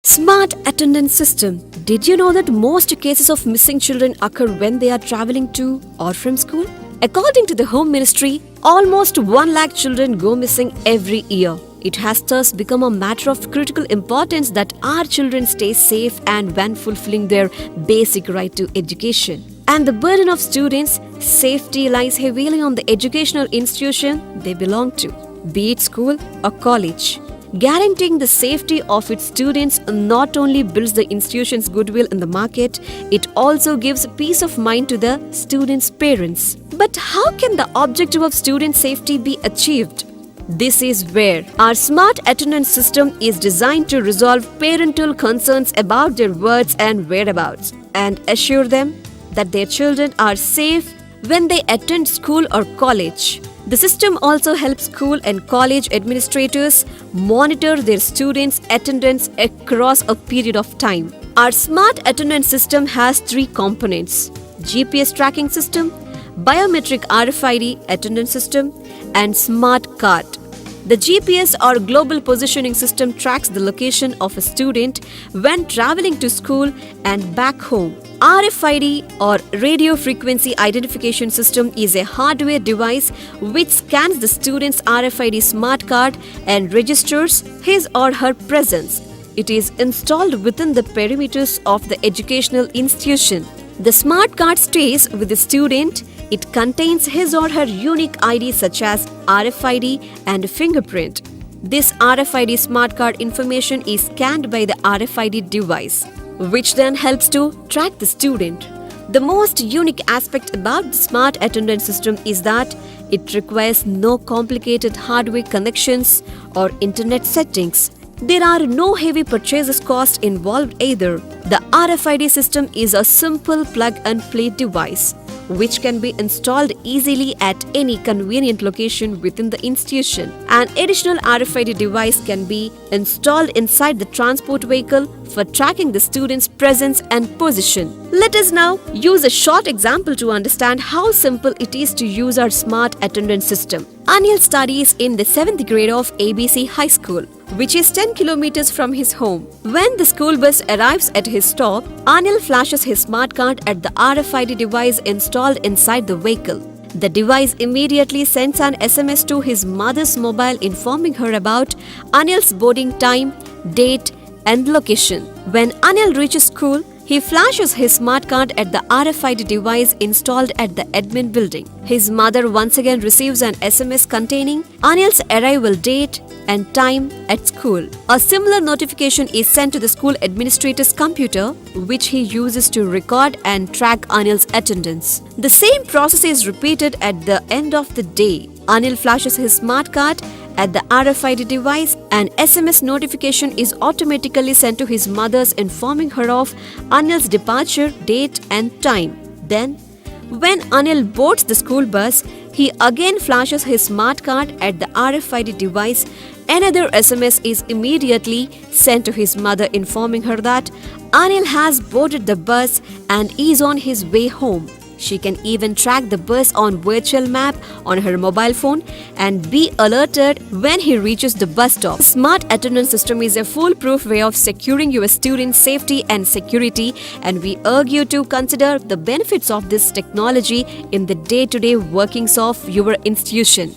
Smart Attendance System. Did you know that most cases of missing children occur when they are traveling to or from school? According to the Home Ministry, almost 1 lakh children go missing every year. It has thus become a matter of critical importance that our children stay safe and when fulfilling their basic right to education. And the burden of students' safety lies heavily on the educational institution they belong to, be it school or college. Guaranteeing the safety of its students not only builds the institution's goodwill in the market, it also gives peace of mind to the students' parents. But how can the objective of student safety be achieved? This is where our smart attendance system is designed to resolve parental concerns about their words and whereabouts and assure them that their children are safe when they attend school or college. The system also helps school and college administrators monitor their students' attendance across a period of time. Our smart attendance system has 3 components: GPS tracking system, Biometric RFID attendance system, and smart card. The GPS or global positioning system tracks the location of a student when traveling to school and back home. RFID or radio frequency identification system is a hardware device which scans the student's RFID smart card and registers his or her presence. It is installed within the perimeters of the educational institution. The smart card stays with the student. It contains his or her unique ID such as RFID and fingerprint. This RFID smart card information is scanned by the RFID device, which then helps to track the student. The most unique aspect about the smart attendance system is that it requires no complicated hardware connections or internet settings. There are no heavy purchases cost involved either. The RFID system is a simple plug-and-play device which can be installed easily at any convenient location within the institution. An additional RFID device can be installed inside the transport vehicle for tracking the student's presence and position. Let us now use a short example to understand how simple it is to use our smart attendance system. Anil studies in the 7th grade of ABC High School, which is 10 kilometers from his home. When the school bus arrives at his stop, Anil flashes his smart card at the RFID device installed inside the vehicle. The device immediately sends an SMS to his mother's mobile informing her about Anil's boarding time, date, and location. When Anil reaches school, he flashes his smart card at the RFID device installed at the admin building. His mother once again receives an SMS containing Anil's arrival date and time at school. A similar notification is sent to the school administrator's computer, which he uses to record and track Anil's attendance. The same process is repeated at the end of the day. Anil flashes his smart card at the RFID device, an SMS notification is automatically sent to his mother's informing her of Anil's departure, date and time. Then, when Anil boards the school bus, he again flashes his smart card at the RFID device. Another SMS is immediately sent to his mother informing her that Anil has boarded the bus and is on his way home. She can even track the bus on virtual map on her mobile phone and be alerted when he reaches the bus stop. Smart attendance system is a foolproof way of securing your students' safety and security, and we urge you to consider the benefits of this technology in the day-to-day workings of your institution.